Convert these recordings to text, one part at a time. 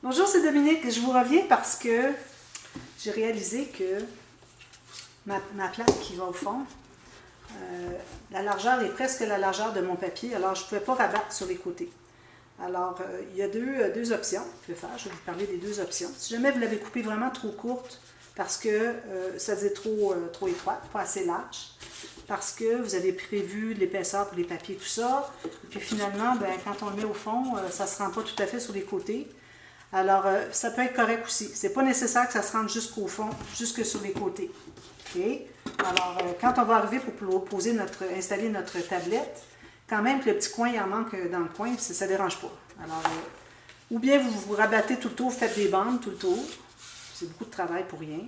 Bonjour, c'est Dominique. Je vous reviens parce que j'ai réalisé que ma plaque qui va au fond, la largeur est presque la largeur de mon papier, alors je ne pouvais pas rabattre sur les côtés. Alors, il y a deux options que je vais faire. Je vais vous parler des deux options. Si jamais vous l'avez coupée vraiment trop courte parce que ça faisait trop étroite, pas assez large, parce que vous avez prévu l'épaisseur pour les papiers, tout ça, et puis finalement, ben, quand on le met au fond, ça ne se rend pas tout à fait sur les côtés. Alors, ça peut être correct aussi. C'est pas nécessaire que ça se rende jusqu'au fond, jusque sur les côtés. OK? Alors, quand on va arriver pour installer notre tablette, quand même que le petit coin, il en manque dans le coin, ça ne dérange pas. Alors, ou bien vous rabattez tout le tour, vous faites des bandes tout le tour. C'est beaucoup de travail pour rien.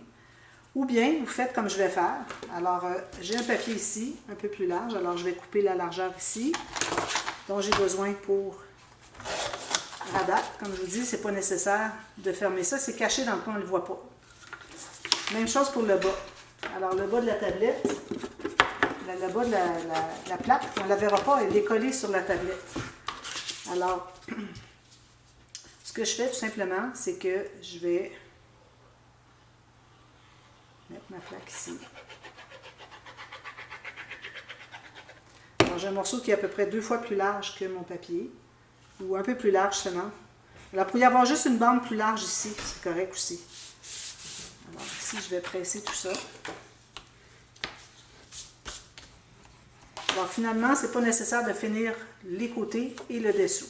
Ou bien, vous faites comme je vais faire. Alors, j'ai un papier ici, un peu plus large. Alors, je vais couper la largeur ici, dont j'ai besoin pour rabattre. Comme je vous dis, c'est pas nécessaire de fermer ça. C'est caché dans le coin, on ne le voit pas. Même chose pour le bas. Alors, le bas de la tablette, le bas de la plaque, on ne la verra pas, elle est collée sur la tablette. Alors, ce que je fais tout simplement, c'est que je vais mettre ma plaque ici. Alors, j'ai un morceau qui est à peu près 2 fois plus large que mon papier, ou un peu plus large seulement. Alors, pour y avoir juste une bande plus large ici, c'est correct aussi. Alors, ici, je vais presser tout ça. Alors, finalement, ce n'est pas nécessaire de finir les côtés et le dessous.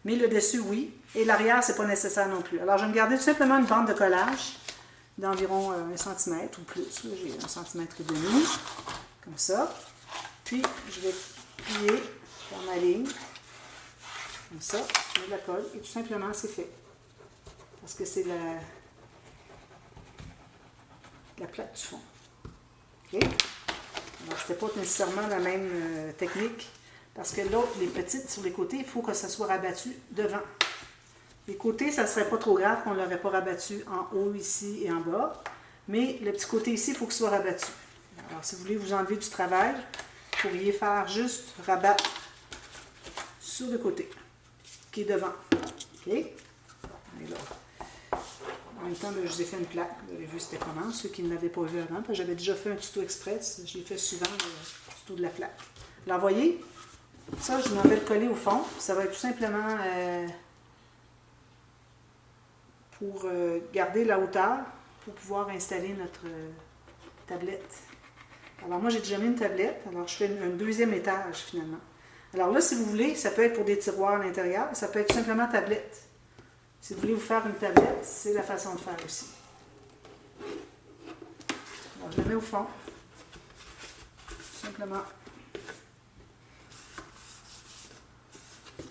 Mais le dessus, oui. Et l'arrière, ce n'est pas nécessaire non plus. Alors, je vais me garder tout simplement une bande de collage d'environ 1 cm ou plus. J'ai 1,5 cm, comme ça. Puis, je vais plier dans ma ligne, comme ça. Je mets de la colle et tout simplement, c'est fait. Parce que c'est la plaque du fond. OK? Alors, ce n'était pas nécessairement la même technique. Parce que l'autre, les petites sur les côtés, il faut que ça soit rabattu devant. Les côtés, ça ne serait pas trop grave qu'on ne l'aurait pas rabattu en haut ici et en bas. Mais le petit côté ici, il faut qu'il soit rabattu. Alors, si vous voulez vous enlever du travail, vous pourriez faire juste rabattre sur le côté, qui est devant. OK? Et là. En même temps, je vous ai fait une plaque. Vous avez vu c'était comment, ceux qui ne l'avaient pas vu avant. J'avais déjà fait un tuto express. Je l'ai fait souvent, le tuto de la plaque. Alors, voyez, ça, je m'en vais le coller au fond. Ça va être tout simplement pour garder la hauteur pour pouvoir installer notre tablette. Alors, moi, j'ai déjà mis une tablette. Alors, je fais un deuxième étage, finalement. Alors là, si vous voulez, ça peut être pour des tiroirs à l'intérieur. Ça peut être tout simplement tablette. Si vous voulez vous faire une tablette, c'est la façon de faire aussi. Alors, je le mets au fond. Tout simplement.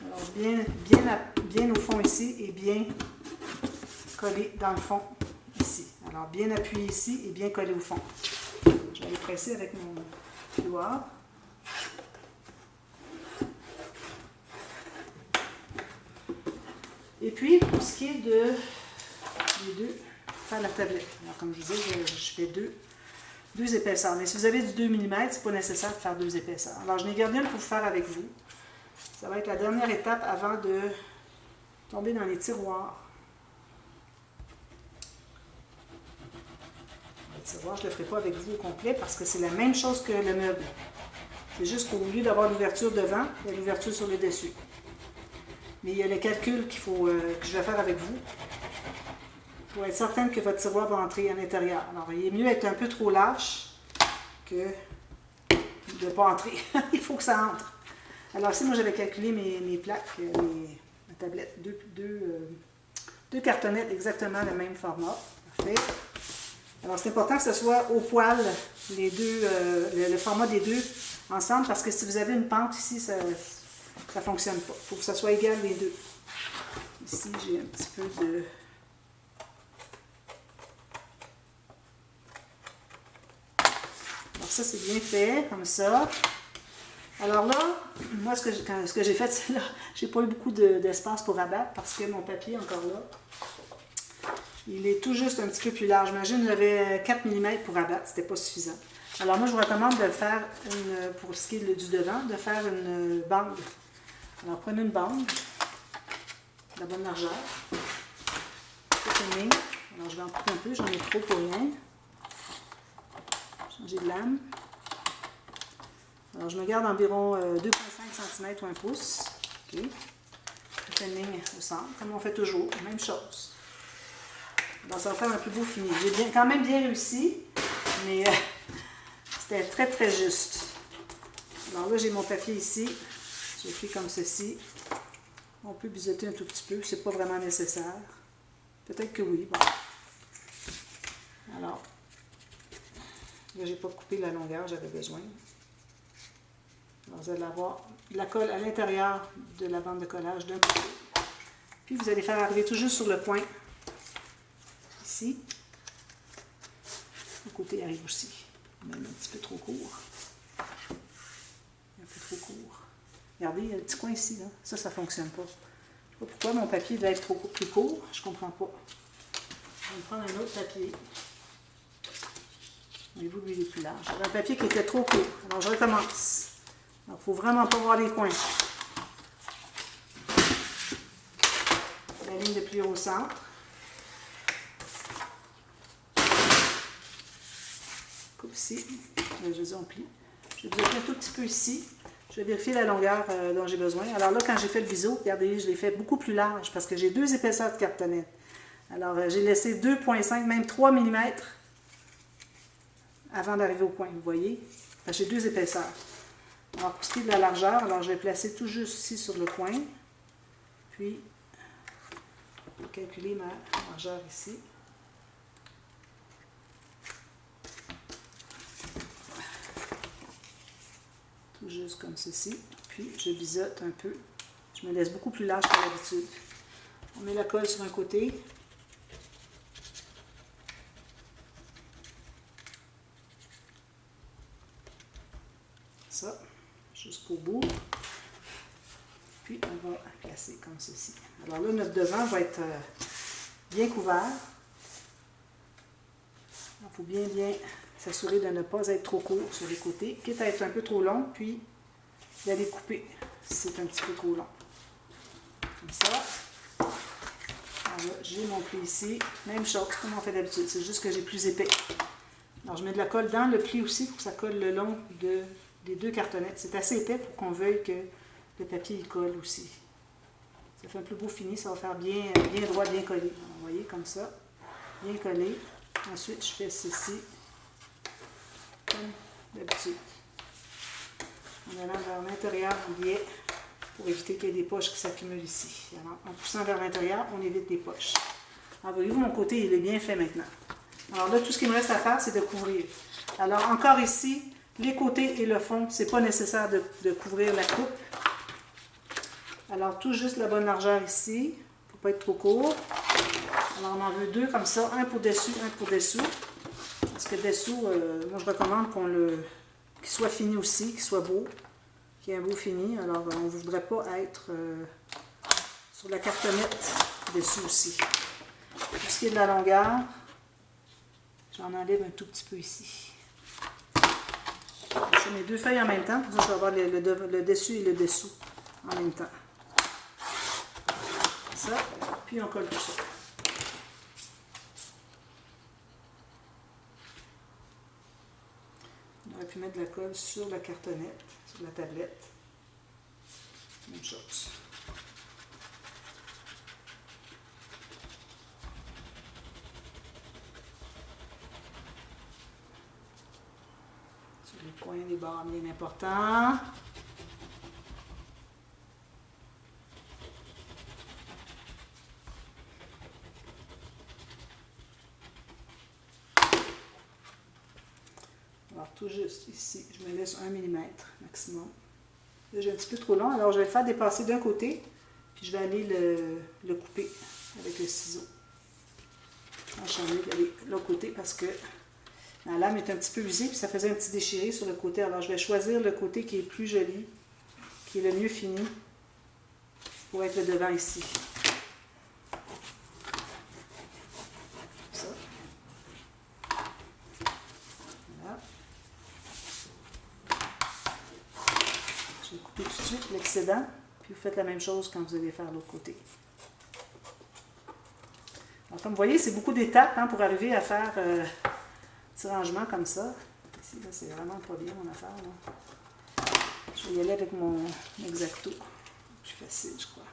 Alors, bien au fond ici et bien collé dans le fond ici. Alors, bien appuyé ici et bien collé au fond. Je vais aller presser avec mon doigt. Et puis, pour ce qui est les deux, faire la tablette. Alors, comme je vous disais, je fais deux épaisseurs. Mais si vous avez du 2 mm, ce n'est pas nécessaire de faire 2 épaisseurs. Alors, je n'ai gardé une pour vous faire avec vous. Ça va être la dernière étape avant de tomber dans les tiroirs. Les tiroirs, je ne le ferai pas avec vous au complet parce que c'est la même chose que le meuble. C'est juste qu'au lieu d'avoir l'ouverture devant, il y a l'ouverture sur le dessus. Mais il y a le calcul que je vais faire avec vous pour être certaine que votre tiroir va entrer à l'intérieur. Alors, il est mieux être un peu trop lâche que de ne pas entrer. Il faut que ça entre. Alors, ici, moi, j'avais calculé mes plaques, ma tablette, deux cartonnettes exactement le même format. Parfait. Alors, c'est important que ce soit au poil, les deux, le format des deux ensemble, parce que si vous avez une pente ici, ça ne fonctionne pas. Il faut que ça soit égal les deux. Ici, j'ai un petit peu de... Alors ça, c'est bien fait, comme ça. Alors là, moi, ce que j'ai fait, c'est là, j'ai pas eu beaucoup d'espace pour rabattre, parce que mon papier, encore là, il est tout juste un petit peu plus large. J'imagine que j'avais 4 mm pour rabattre, c'était pas suffisant. Alors moi, je vous recommande de faire, pour ce qui est du devant, de faire une bande. Alors, prenez une bande, de la bonne largeur. toute une ligne. Alors, je vais en couper un peu, j'en ai trop pour rien. Changer de lame. Alors, je me garde environ 2,5 cm ou 1 pouce. OK. Je fais une ligne au centre, comme on fait toujours. Même chose. Alors, ça va faire un plus beau fini. J'ai quand même bien réussi, mais c'était très, très juste. Alors là, j'ai mon papier ici. J'ai fait comme ceci. On peut biseauter un tout petit peu. C'est pas vraiment nécessaire. Peut-être que oui. Bon. Alors, là, j'ai pas coupé la longueur, j'avais besoin. Alors, vous allez avoir de la colle à l'intérieur de la bande de collage d'un côté. Puis, vous allez faire arriver tout juste sur le point. Ici. Le côté arrive aussi. Même un petit peu trop court. Un peu trop court. Regardez, il y a un petit coin ici. Là. Ça ne fonctionne pas. Je ne sais pas pourquoi mon papier doit être plus court. Je ne comprends pas. Je vais prendre un autre papier. Voyez-vous, lui, il est plus large. J'avais un papier qui était trop court. Alors, je recommence. Il ne faut vraiment pas voir les coins. La ligne de pliure au centre. Coupe ici. Je dis, on plie. Je vais biseauter un tout petit peu ici. Je vais vérifier la longueur dont j'ai besoin. Alors là, quand j'ai fait le biseau, regardez, je l'ai fait beaucoup plus large parce que j'ai 2 épaisseurs de cartonnette. Alors, j'ai laissé 2,5, même 3 mm avant d'arriver au point, vous voyez? J'ai 2 épaisseurs. Alors, pour ce qui est de la largeur, alors je vais placer tout juste ici sur le coin. Puis, je vais calculer ma largeur ici. Tout juste comme ceci. Puis, je biseaute un peu. Je me laisse beaucoup plus large que d'habitude. On met la colle sur un côté. Ça, jusqu'au bout. Puis, on va placer comme ceci. Alors là, notre devant va être bien couvert. Il faut bien s'assurer de ne pas être trop court sur les côtés, quitte à être un peu trop long, puis d'aller couper si c'est un petit peu trop long. Comme ça. Alors là, j'ai mon pli ici. Même chose, comme on fait d'habitude, c'est juste que j'ai plus épais. Alors, je mets de la colle dans le pli aussi pour que ça colle le long des 2 cartonnettes. C'est assez épais pour qu'on veuille que le papier il colle aussi. Ça fait un plus beau fini, ça va faire bien droit, bien collé. Alors, vous voyez, comme ça, bien collé. Ensuite, je fais ceci, comme d'habitude. En allant vers l'intérieur du biais pour éviter qu'il y ait des poches qui s'accumulent ici. Alors, en poussant vers l'intérieur, on évite des poches. Alors, voyez-vous, mon côté, il est bien fait maintenant. Alors là, tout ce qu'il me reste à faire, c'est de couvrir. Alors, encore ici, les côtés et le fond, c'est pas nécessaire de couvrir la coupe. Alors, tout juste la bonne largeur ici. Il ne faut pas être trop court. Alors, on en veut 2 comme ça, un pour dessus, un pour dessous. Parce que dessous, moi, je recommande qu'il soit fini aussi, qu'il soit beau, qu'il y ait un beau fini. Alors, on ne voudrait pas être sur la cartonnette dessus aussi. Pour ce qui est de la longueur, j'en enlève un tout petit peu ici. Je fais mes 2 feuilles en même temps, pour ça je vais avoir le dessus et le dessous en même temps. Ça, puis on colle tout ça. On aurait pu mettre de la colle sur la cartonnette, sur la tablette. Même chose. Sur les coins, les bords bien importants. Alors, tout juste ici, je me laisse 1 mm maximum. Là, j'ai un petit peu trop long, alors je vais le faire dépasser d'un côté, puis je vais aller le couper avec le ciseau. J'ai envie d'aller de l'autre côté parce que la lame est un petit peu usée, puis ça faisait un petit déchiré sur le côté. Alors, je vais choisir le côté qui est plus joli, qui est le mieux fini, pour être le devant ici. Ça. Voilà. Je vais couper tout de suite l'excédent, puis vous faites la même chose quand vous allez faire l'autre côté. Alors, comme vous voyez, c'est beaucoup d'étapes hein, pour arriver à faire petit rangement comme ça. Ici, là, c'est vraiment pas bien mon affaire. Là. Je vais y aller avec mon X-Acto. Plus facile, je crois.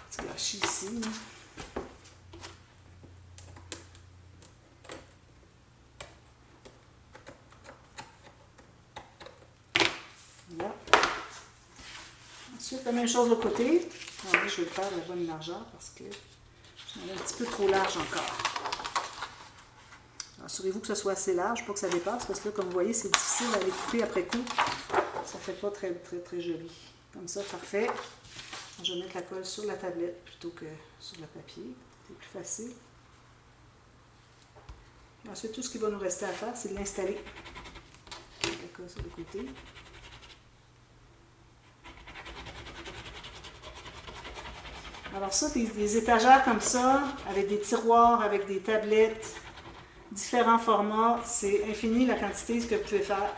Petit gâchis ici. Là. Voilà. Ensuite, la même chose de l'autre côté. Alors, je vais le faire à la bonne largeur parce que j'en ai un petit peu trop large encore. Assurez-vous que ce soit assez large, pas que ça dépasse, parce que là, comme vous voyez, c'est difficile à les couper après coup. Ça fait pas très, très, très joli. Comme ça, parfait. Je vais mettre la colle sur la tablette plutôt que sur le papier. C'est plus facile. Et ensuite, tout ce qui va nous rester à faire, c'est de l'installer. La colle sur le côté. Alors ça, des étagères comme ça, avec des tiroirs, avec des tablettes, différents formats, c'est infini la quantité que vous pouvez faire.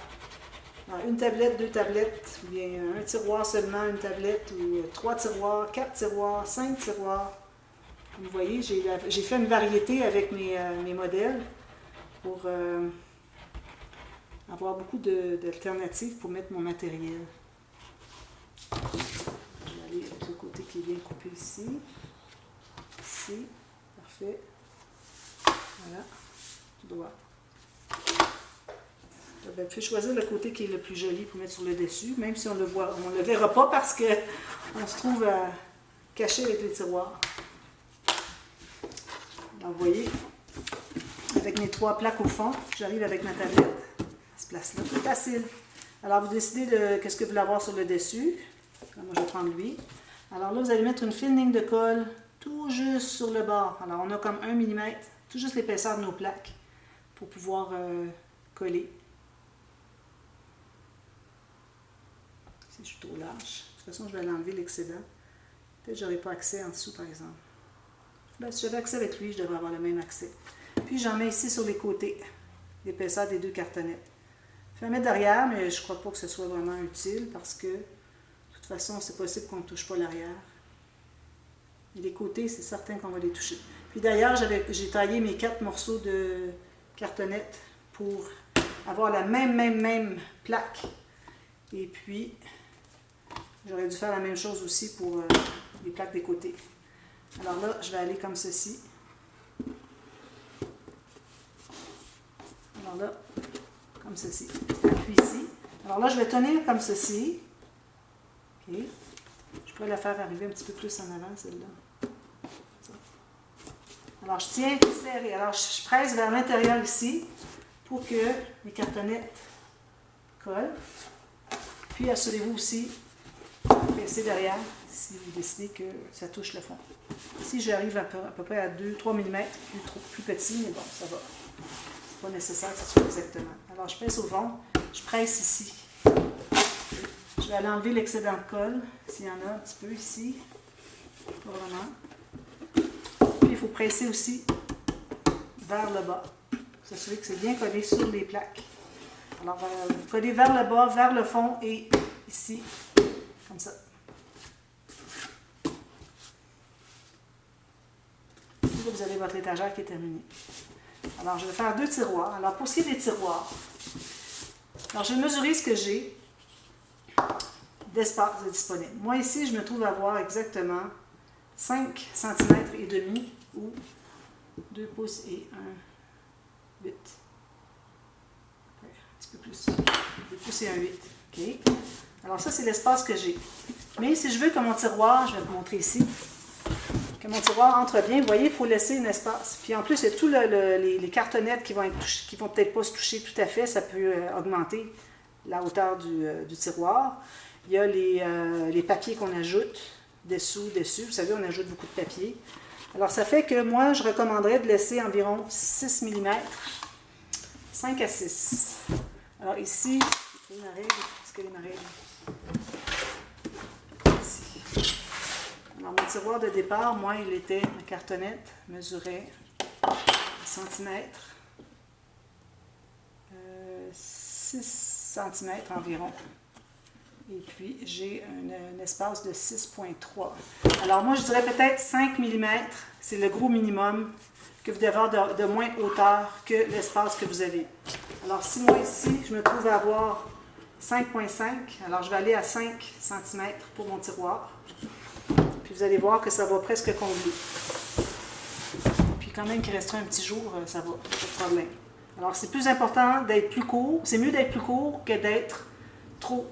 Alors, une tablette, 2 tablettes, ou bien un tiroir seulement, une tablette, ou 3 tiroirs, 4 tiroirs, 5 tiroirs. Comme vous voyez, j'ai fait une variété avec mes modèles pour avoir beaucoup d'alternatives pour mettre mon matériel. Je vais aller avec le côté qui est bien coupé ici. Ici, parfait. Voilà, tout droit. Vous pouvez choisir le côté qui est le plus joli pour mettre sur le dessus, même si on ne le verra pas parce qu'on se trouve caché avec les tiroirs. Alors, vous voyez, avec mes 3 plaques au fond, j'arrive avec ma tablette à cette place-là. C'est facile. Alors, vous décidez de qu'est-ce que vous voulez avoir sur le dessus. Alors, moi, je vais prendre lui. Alors là, vous allez mettre une fine ligne de colle tout juste sur le bord. Alors, on a comme 1 mm, tout juste l'épaisseur de nos plaques pour pouvoir coller. Si je suis trop large. De toute façon, je vais aller enlever l'excédent. Peut-être que je n'aurai pas accès en dessous, par exemple. Là, si j'avais accès avec lui, je devrais avoir le même accès. Puis, j'en mets ici sur les côtés, l'épaisseur des 2 cartonnettes. Je vais en mettre derrière, mais je ne crois pas que ce soit vraiment utile parce que, de toute façon, c'est possible qu'on ne touche pas l'arrière. Et les côtés, c'est certain qu'on va les toucher. Puis d'ailleurs, j'ai taillé mes 4 morceaux de cartonnettes pour avoir la même plaque. Et puis, j'aurais dû faire la même chose aussi pour les plaques des côtés. Alors là, je vais aller comme ceci. Alors là, comme ceci. Puis ici. Alors là, je vais tenir comme ceci. OK. Je pourrais la faire arriver un petit peu plus en avant, celle-là. Alors, je tiens serré. Alors, je presse vers l'intérieur ici pour que les cartonnettes collent. Puis, assurez-vous aussi de presser derrière si vous décidez que ça touche le fond. Ici, j'arrive à peu près à 2-3 mm, plus petit, mais bon, ça va. C'est pas nécessaire que ce soit exactement. Alors, je pèse au fond, je presse ici. Je vais aller enlever l'excédent de colle, s'il y en a un petit peu ici. Pas vraiment. Puis, il faut presser aussi vers le bas. S'assurer que c'est bien collé sur les plaques. Alors, vous collez vers le bas, vers le fond et ici, comme ça. Puis là, vous avez votre étagère qui est terminée. Alors, je vais faire 2 tiroirs. Alors, pour ce qui est des tiroirs, alors je vais mesurer ce que j'ai d'espace disponible. Moi, ici, je me trouve à avoir exactement 5 cm et demi ou 2 pouces et 1, 8. Un petit peu plus. 2 pouces et 1, 8. OK? Alors, ça, c'est l'espace que j'ai. Mais si je veux que mon tiroir, je vais vous montrer ici, que mon tiroir entre bien, vous voyez, il faut laisser un espace. Puis en plus, il y a tous les cartonnettes qui vont peut-être pas se toucher tout à fait. Ça peut augmenter la hauteur du tiroir. Il y a les papiers qu'on ajoute dessous. Vous savez, on ajoute beaucoup de papier. Alors, ça fait que moi, je recommanderais de laisser environ 6 mm, 5 à 6. Alors ici, quelle est ma règle? Est-ce qu'elle est ma règle? Ici. tiroir de départ, moi, il était, ma cartonnette mesurait 10 cm, 6 cm environ. Et puis, j'ai un espace de 6,3. Alors, moi, je dirais peut-être 5 mm, c'est le gros minimum que vous devez avoir de moins hauteur que l'espace que vous avez. Alors, si moi, ici, je me trouve à avoir 5,5, alors je vais aller à 5 cm pour mon tiroir. Puis, vous allez voir que ça va presque combler. Puis, quand même qu'il restera un petit jour, ça va, pas de problème. Alors, c'est plus important d'être plus court. C'est mieux d'être plus court que d'être trop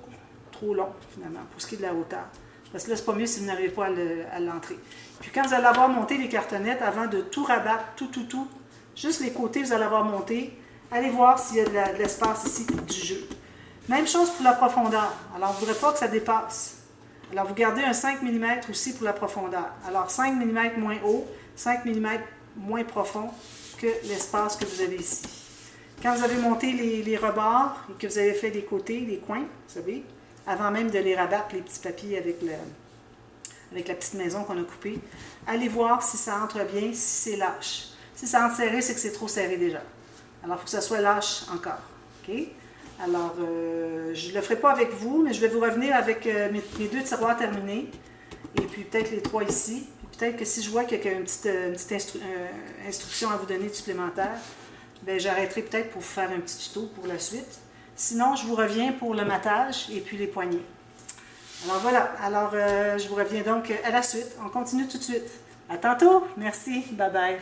long, finalement, pour ce qui est de la hauteur. Parce que là, c'est pas mieux si vous n'arrivez pas à l'entrer. Puis quand vous allez avoir monté les cartonnettes, avant de tout rabattre, tout, juste les côtés, vous allez avoir monté, allez voir s'il y a de l'espace ici du jeu. Même chose pour la profondeur. Alors, vous ne voudrez pas que ça dépasse. Alors, vous gardez un 5 mm aussi pour la profondeur. Alors, 5 mm moins haut, 5 mm moins profond que l'espace que vous avez ici. Quand vous avez monté les rebords et que vous avez fait les côtés, les coins, vous savez, avant même de les rabattre, les petits papiers avec la petite maison qu'on a coupée, allez voir si ça entre bien, si c'est lâche. Si ça entre serré, c'est que c'est trop serré déjà. Alors, il faut que ça soit lâche encore. Okay? Alors, je ne le ferai pas avec vous, mais je vais vous revenir avec mes 2 tiroirs terminés, et puis peut-être les 3 ici. Peut-être que si je vois qu'il y a une petite instruction à vous donner supplémentaire, bien, j'arrêterai peut-être pour vous faire un petit tuto pour la suite. Sinon, je vous reviens pour le matage et puis les poignées. Alors voilà, alors je vous reviens donc à la suite. On continue tout de suite. À tantôt. Merci. Bye bye.